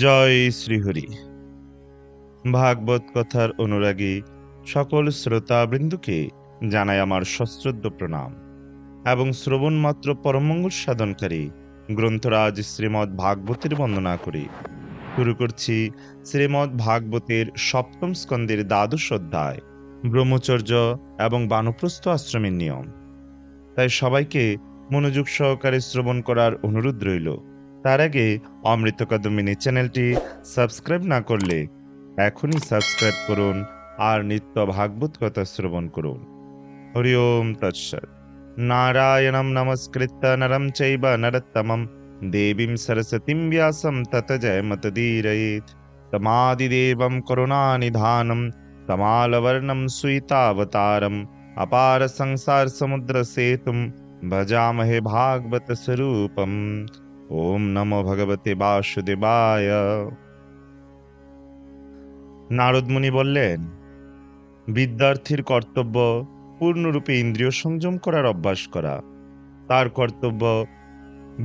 জয় শ্রীহরি। ভাগবত কথার অনুরাগী সকল শ্রোতাবৃন্দকে জানাই আমার সশ্রদ্ধ প্রণাম এবং শ্রবণ মাত্র পরমঙ্গল সাধনকারী গ্রন্থরাজ শ্রীমদ্ ভাগবতের বন্দনা করি। শুরু করছি শ্রীমদ্ ভাগবতের সপ্তম স্কন্দের দ্বাদশ অধ্যায়, ব্রহ্মচর্য এবং বানপ্রস্থ আশ্রমের নিয়ম। তাই সবাইকে মনোযোগ সহকারে শ্রবণ করার অনুরোধ রইল। তার আগে অমৃত কাদম্বিনী চ্যানেলটি সাবস্ক্রাইব না করলে এখনই সাবস্ক্রাইব করুন আর নিত্য ভাগবত কথা শ্রবণ করুন। হরি ওম তৎসৎ। নারায়ণং নমস্কৃত্য নরং চৈব নরোত্তমং দেবীং সরস্বতীং ব্যাসং ততো জয়মুদীরয়েৎ। তমাদিদেবং করুণানিধানং তমালবর্ণং সুইতাবতারম अपार संसार समुद्र सेतुं भजामहे भागवत स्वरूपम। ओम नमो भगवते वासुदेवाय। নারদ মুনি বললেন, বিদ্যার্থীর কর্তব্য পূর্ণরূপে ইন্দ্রিয় সংযম করার অভ্যাস করা। তার কর্তব্য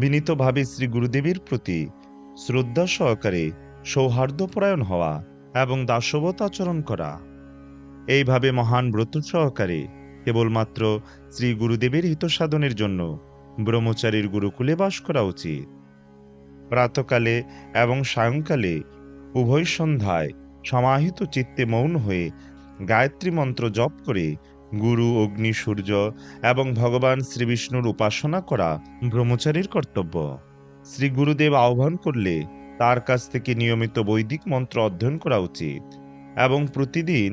বিনীতভাবে শ্রী গুরুদেবের প্রতি শ্রদ্ধা সহকারে সৌহার্দ্যপরায়ণ হওয়া এবং দাসবৎ আচরণ করা। এইভাবে মহান ব্রত সহকারে কেবলমাত্র শ্রী গুরুদেবের হিত সাধনের জন্য ব্রহ্মচারীর গুরুকুলে বাস করা উচিত। প্রাতকালে এবং সায়ংকালে উভয় সন্ধ্যায় সমাহিত চিত্তে মৌন হয়ে গায়ত্রী মন্ত্র জপ করে গুরু, অগ্নি, সূর্য এবং ভগবান শ্রীবিষ্ণুর উপাসনা করা ব্রহ্মচারীর কর্তব্য। শ্রী গুরুদেব আহ্বান করলে তার কাছ থেকে নিয়মিত বৈদিক মন্ত্র অধ্যয়ন করা উচিত এবং প্রতিদিন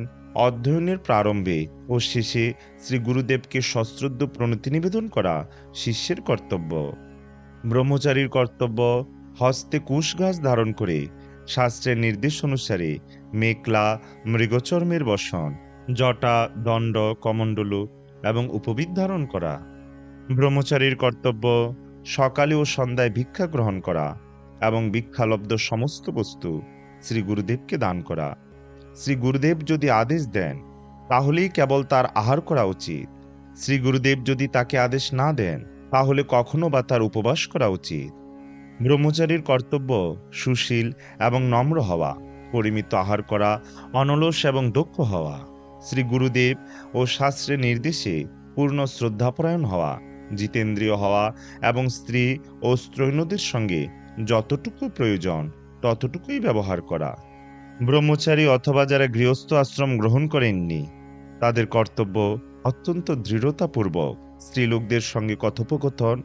অধ্যয়নের প্রারম্ভে ও শেষে শ্রী গুরুদেবকে সশ্রদ্ধ প্রণতি নিবেদন করা শিষ্যের কর্তব্য। ব্রহ্মচারীর কর্তব্য হস্তে কুশ ঘাস ধারণ করে শাস্ত্রের নির্দেশ অনুসারে মেখলা, মৃগচর্মের বসন, জটা, দণ্ড, কমণ্ডলু এবং উপবীত ধারণ করা। ব্রহ্মচারীর কর্তব্য সকালে ও সন্ধ্যায় ভিক্ষা গ্রহণ করা এবং ভিক্ষালব্ধ সমস্ত বস্তু শ্রী গুরুদেবকে দান করা। শ্রী গুরুদেব যদি আদেশ দেন তাহলেই কেবল তার আহার করা উচিত। শ্রী গুরুদেব যদি তাকে আদেশ না দেন তাহলে কখনো বা তার উপবাস করা উচিত। ব্রহ্মচারীর কর্তব্য সুশীল এবং নম্র হওয়া, পরিমিত আহার করা, অনলস এবং দক্ষ হওয়া, শ্রী গুরুদেব ও শাস্ত্রের নির্দেশে পূর্ণ শ্রদ্ধাপরায়ণ হওয়া, জিতেন্দ্রীয় হওয়া এবং স্ত্রী ও স্ত্রৈণদের সঙ্গে যতটুকু প্রয়োজন ততটুকুই ব্যবহার করা। ব্রহ্মচারী অথবা যারা গৃহস্থ আশ্রম গ্রহণ করেননি তাদের কর্তব্য অত্যন্ত দৃঢ়তাপূর্বক স্ত্রীলোকদের সঙ্গে কথোপকথন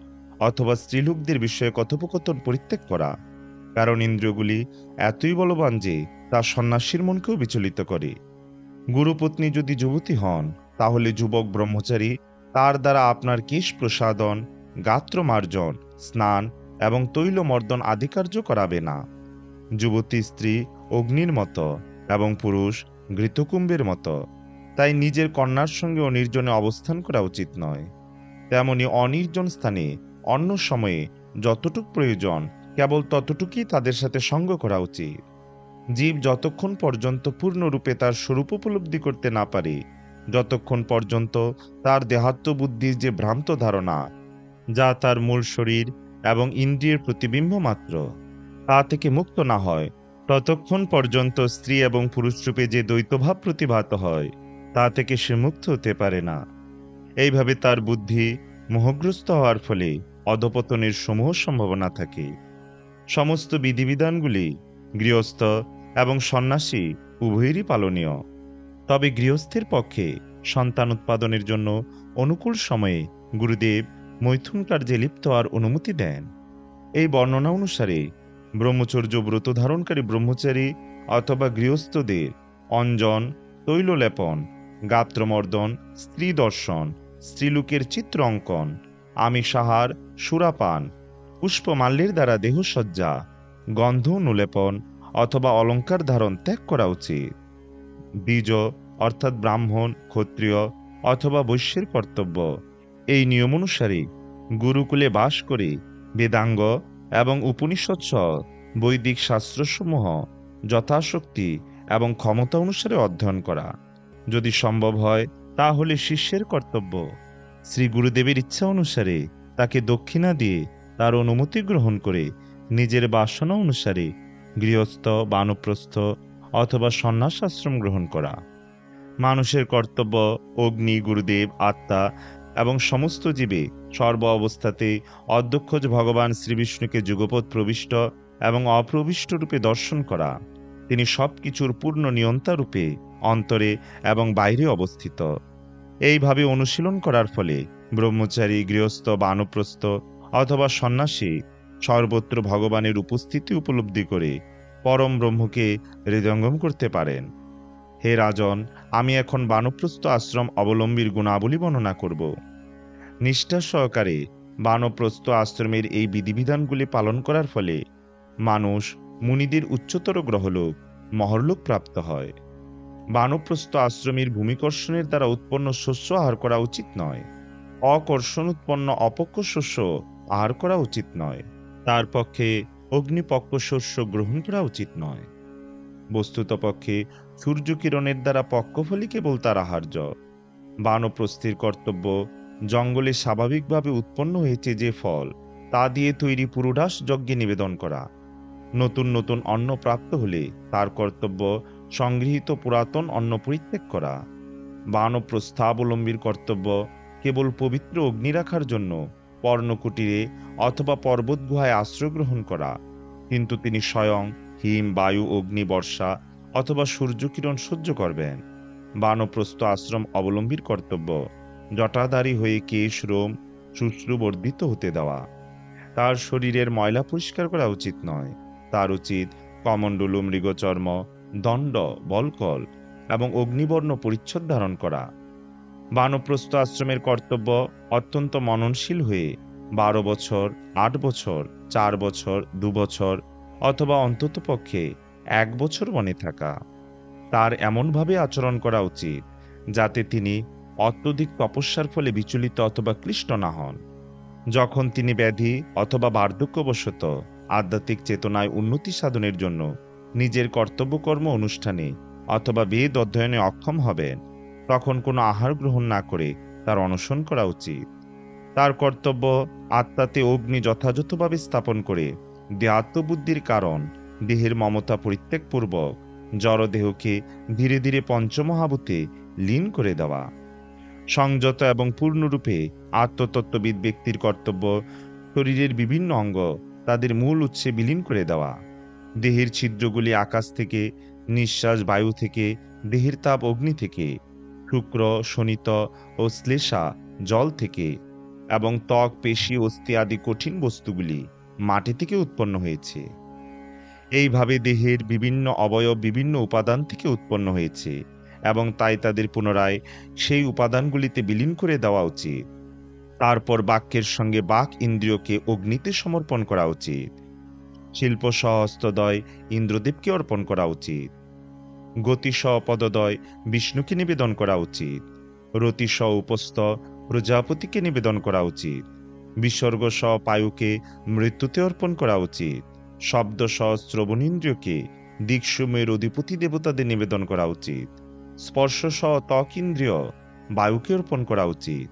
অথবা স্ত্রীলোকদের বিষয়ে কথোপকথন পরিত্যাগ করা, কারণ ইন্দ্রিয়গুলি এতই বলবান যে তা সন্ন্যাসীর মনকেও বিচলিত করে। গুরুপত্নী যদি যুবতী হন তাহলে যুবক ব্রহ্মচারী তার দ্বারা আপনার কেশ প্রসাদন, গাত্র মার্জন, স্নান এবং তৈলমর্দন আদি কার্য করাবে না। যুবতী স্ত্রী অগ্নির মতো এবং পুরুষ ঘৃতকুম্ভের মতো, তাই নিজের কন্যার সঙ্গে অনির্জনে অবস্থান করা উচিত নয়। তেমনি অনির্জন স্থানে অন্য সময়ে যতটুক প্রয়োজন কেবল ততটুকুই তাদের সাথে সঙ্গ করা উচিত। জীব যতক্ষণ পর্যন্ত পূর্ণরূপে তার স্বরূপ উপলব্ধি করতে না পারে, যতক্ষণ পর্যন্ত তার দেহাত্মবুদ্ধির যে ভ্রান্ত ধারণা, যা তার মূল শরীর এবং ইন্দ্রিয়ের প্রতিবিম্ব মাত্র, তা থেকে মুক্ত না হয়, ততক্ষণ পর্যন্ত স্ত্রী এবং পুরুষরূপে যে দ্বৈতভাব প্রতিভাত হয় তা থেকে সে মুক্ত হতে পারে না। এইভাবে তার বুদ্ধি মোহগ্রস্ত হওয়ার ফলে অধপতনের সমূহ সম্ভাবনা থাকে। সমস্ত বিধিবিধানগুলি গৃহস্থ এবং সন্ন্যাসী উভয়েরই পালনীয়। তবে গৃহস্থের পক্ষে সন্তান উৎপাদনের জন্য অনুকূল সময়ে গুরুদেব মৈথুন কার্যে লিপ্ত হওয়ার অনুমতি দেন। এই বর্ণনা অনুসারে ব্রহ্মচর্য ব্রত ধারণকারী ব্রহ্মচারী অথবা গৃহস্থদের অঞ্জন, তৈললেপন, গাত্রমর্দন, স্ত্রী দর্শন, স্ত্রীলোকের চিত্র অঙ্কন, আমিষাহার, সুরাপান, পুষ্পমাল্যের দ্বারা দেহসজ্জা, গন্ধ অনুলেপন অথবা অলঙ্কার ধারণ ত্যাগ করা উচিত। দ্বিজ অর্থাৎ ব্রাহ্মণ, ক্ষত্রিয় অথবা বৈশ্যের কর্তব্য এই নিয়ম অনুসারে গুরুকুলে বাস করে বেদাঙ্গ এবং উপনিষৎসহ বৈদিক শাস্ত্রসমূহ যথাশক্তি এবং ক্ষমতা অনুসারে অধ্যয়ন করা। যদি সম্ভব হয় তাহলে শিষ্যের কর্তব্য শ্রী গুরুদেবের ইচ্ছা অনুসারে তাকে দক্ষিণা দিয়ে তার অনুমতি গ্রহণ করে নিজের বাসনা অনুসারে গৃহস্থ, বানপ্রস্থ অথবা সন্ন্যাস আশ্রম গ্রহণ করা। মানুষের কর্তব্য অগ্নি, গুরুদেব, আত্মা এবং সমস্ত জীবে সর্ব অবস্থাতেই অধ্যক্ষ ভগবান শ্রীবিষ্ণুকে যুগপৎ প্রবিষ্ট এবং অপ্রবিষ্ট রূপে দর্শন করা। তিনি সব কিছুর পূর্ণ নিয়ন্তা রূপে অন্তরে এবং বাইরে অবস্থিত। এইভাবে অনুশীলন করার ফলে ব্রহ্মচারী, গৃহস্থ, বানপ্রস্থ অথবা সন্ন্যাসী সর্বত্র ভগবানের উপস্থিতি উপলব্ধি করে পরম ব্রহ্মকে হৃদয়ঙ্গম করতে পারেন। হে রাজন, আমি এখন বানপ্রস্থ আশ্রম অবলম্বীর গুণাবলী বর্ণনা করব। নিষ্ঠা সহকারে বানপ্রস্থ আশ্রমের এই বিধিবিধানগুলি পালন করার ফলে মানুষ মুনিদের উচ্চতর গ্রহলোক, মহরলোক প্রাপ্ত হয়। বানপ্রস্থ আশ্রমের ভূমিকর্ষণের দ্বারা উৎপন্ন শস্য আহার করা উচিত নয়। অকর্ষণ উৎপন্ন অপক্ষ শস্য আহার করা উচিত নয়। তার পক্ষে অগ্নিপক্ষ শস্য গ্রহণ করা উচিত নয়। বস্তুতপক্ষে সূর্যকিরণের দ্বারা পক্কফলই কেবল তার আহার্য। বানপ্রস্থের কর্তব্য জঙ্গলে স্বাভাবিকভাবে উৎপন্ন হয়েছে যে ফল, তা দিয়ে তৈরি পুরোডাস যজ্ঞে নিবেদন করা। নতুন নতুন অন্ন প্রাপ্ত হলে তার কর্তব্য সংগৃহীত পুরাতন অন্ন পরিত্যাগ করা। বানপ্রস্থাবলম্বীর কর্তব্য কেবল পবিত্র অগ্নি রাখার জন্য পর্ণকুটিরে অথবা পর্বত গুহায় আশ্রয় গ্রহণ করা, কিন্তু তিনি স্বয়ং হিম, বায়ু, অগ্নি, বর্ষা অথবা সূর্যকিরণ সহ্য করবেন। বানপ্রস্থ আশ্রম অবলম্বীর কর্তব্য জটাধারী হয়ে কেশ, রোম, শুশ্রু বর্ধিত হতে দেওয়া। তার শরীরের ময়লা পরিষ্কার করা উচিত নয়। তার উচিত কমণ্ডলু, মৃগচর্ম, দণ্ড, বলকল এবং অগ্নিবর্ণ পরিচ্ছদ ধারণ করা। বানপ্রস্থ আশ্রমের কর্তব্য অত্যন্ত মননশীল হয়ে 12 বছর, 8 বছর, 4 বছর, 2 বছর অথবা অন্ততপক্ষে 1 বছর বনে থাকা। তার এমনভাবে আচরণ করা উচিত যাতে তিনি অত্যধিক তপস্যার ফলে বিচলিত অথবা ক্লিষ্ট না হন। যখন তিনি ব্যাধি অথবা বার্ধক্যবশত আধ্যাত্মিক চেতনায় উন্নতি সাধনের জন্য নিজের কর্তব্যকর্ম অনুষ্ঠানে অথবা বেদ অধ্যয়নে অক্ষম হবেন, তখন কোনো আহার গ্রহণ না করে তার অনশন করা উচিত। তার কর্তব্য আত্মাতে অগ্নি যথাযথভাবে স্থাপন করে দেহাত্মবুদ্ধির কারণ দেহের মমতা পরিত্যাগপূর্বক জড়দেহকে ধীরে ধীরে পঞ্চমহাভূতে লীন করে দেওয়া। সংযত এবং পূর্ণরূপে আত্মতত্ত্ববিদ ব্যক্তির কর্তব্য শরীরের বিভিন্ন অঙ্গ তাদের মূল উৎসে বিলীন করে দেওয়া। দেহের ছিদ্রগুলি আকাশ থেকে, নিঃশ্বাস বায়ু থেকে, দেহের তাপ অগ্নি থেকে, শুক্র, শনিত ও শ্লেষা জল থেকে এবং ত্বক, পেশি, অস্থি আদি কঠিন বস্তুগুলি মাটি থেকে উৎপন্ন হয়েছে। এইভাবে দেহের বিভিন্ন অবয়ব বিভিন্ন উপাদান থেকে উৎপন্ন হয়েছে এবং তাই তাদের পুনরায় সেই উপাদানগুলিতে বিলীন করে দেওয়া উচিত। তারপর বাক্যের সঙ্গে বাক ইন্দ্রিয়কে অগ্নিতে সমর্পণ করা উচিত। শিল্প সহস্তদয় ইন্দ্রদেবকে অর্পণ করা উচিত। গতিসহ পদদয় বিষ্ণুকে নিবেদন করা উচিত। রতিসহ উপস্থ প্রজাপতিকে নিবেদন করা উচিত। বিসর্গসহ পায়ুকে মৃত্যুতে অর্পণ করা উচিত। শব্দসহ শ্রবণেন্দ্রিয়কে দিকসমূহের অধিপতি দেবতাদের নিবেদন করা উচিত। স্পর্শসহ ত্বক ইন্দ্রিয় বায়ুকে অর্পণ করা উচিত।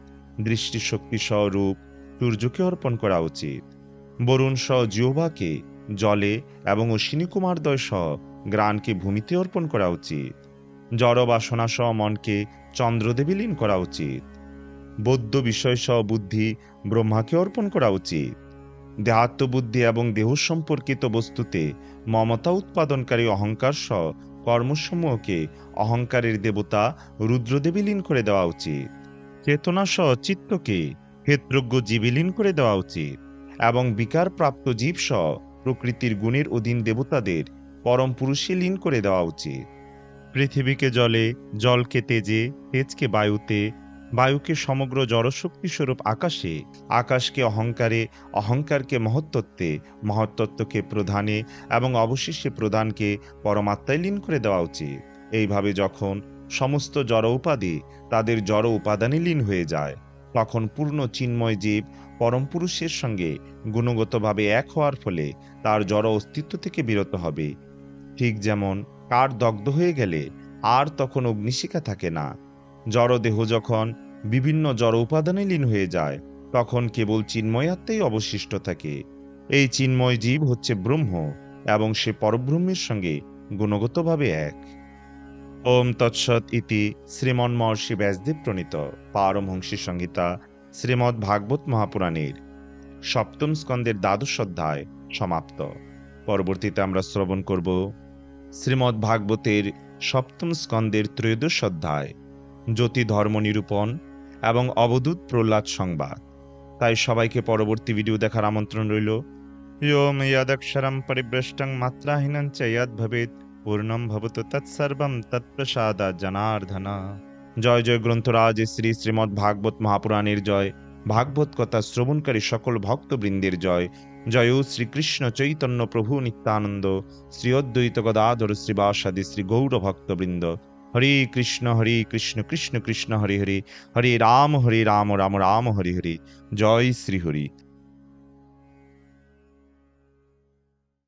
দৃষ্টিশক্তিসহ রূপ সূর্যকে অর্পণ করা উচিত। বরুণ সহ জিহ্বাকে জলে এবং অশ্বিনী কুমারদ্বয় সহ গ্রাণকে ভূমিতে অর্পণ করা উচিত। জড় বাসনা সহ মনকে চন্দ্রদেবী লীন করা উচিত। বৌদ্ধ বিষয় সহ বুদ্ধি ব্রহ্মাকে অর্পণ করা উচিত। দেহাত্মবুদ্ধি এবং দেহ সম্পর্কিত বস্তুতে মমতা উৎপাদনকারী অহংকার সহ কর্মসমূহকে অহংকারের দেবতা রুদ্রদেবী লীন করে দেওয়া উচিত। চেতনা সহ চিত্তকে ক্ষেত্রজ্ঞ জীবে লীন করে দেওয়া উচিত এবং বিকারপ্রাপ্ত জীব সহ প্রকৃতির গুণের অধীন দেবতাদের পরম পুরুষে লীন করে দেওয়া উচিত। পৃথিবীকে জলে, জলকে তেজে, তেজকে বায়ুতে, বায়ুকে সমগ্র জড়শক্তি স্বরূপ আকাশে, আকাশকে অহংকারে, অহংকারকে মহত্তত্ত্বে, মহত্তত্ত্বকে প্রধানে এবং অবশেষে প্রধানকে পরমাত্মায় লীন করে দেওয়া উচিত। এইভাবে যখন সমস্ত জড় উপাধি তাদের জড় উপাদানে লীন হয়ে যায়, তখন পূর্ণ চিন্ময় জীব পরম পুরুষের সঙ্গে গুণগতভাবে এক হওয়ার ফলে তার জড় অস্তিত্ব থেকে বিরত হবে। ঠিক যেমন কাঠ দগ্ধ হয়ে গেলে আর তখন অগ্নিশিখা থাকে না। জড়দেহ যখন বিভিন্ন জড় উপাদানে লীন হয়ে যায়, তখন কেবল চিন্ময় আত্মাই অবশিষ্ট থাকে। এই চিন্ময় জীব হচ্ছে ব্রহ্ম এবং সে পরব্রহ্মের সঙ্গে গুণগতভাবে এক। ওম তৎসৎ ইতি শ্রীমন্মহর্ষি ব্যাসদেব প্রণীত পারমহংসী সংহিতা শ্রীমদ্ ভাগবত মহাপুরাণের সপ্তম স্কন্দের দ্বাদশ অধ্যায় সমাপ্ত। পরবর্তীতে আমরা শ্রবণ করব শ্রীমদ্ ভাগবতের সপ্তম স্কন্দের ত্রয়োদশ অধ্যায় জ্যোতি ধর্ম নিরূপণ এবং অবধূত প্রহ্লাদ সংবাদ। তাই সবাইকে পরবর্তী ভিডিও দেখার আমন্ত্রণ রইল। ইয়ম ইয়াদক্ষরম পরিভ্রষ্টং মাত্রাহীনং চ ইয়দ ভবেৎ পূর্ণম ভবতু তৎসর্বং তৎপ্রসাদাৎ জনার্দন। জয় জয় গ্রন্থরাজ শ্রী শ্রীমদ্ ভাগবত মহাপুরাণের জয়। ভাগবত কথা শ্রবণকারী সকল ভক্তবৃন্দের জয়। জয় শ্রীকৃষ্ণ চৈতন্য প্রভু নিত্যানন্দ শ্রী অদ্বৈত গদাধর শ্রীবাসাদি শ্রী গৌর ভক্তবৃন্দ। হরে কৃষ্ণ কৃষ্ণ কৃষ্ণ হরে হরে, হরে রাম রাম রাম হরে হরে। জয় শ্রী হরি।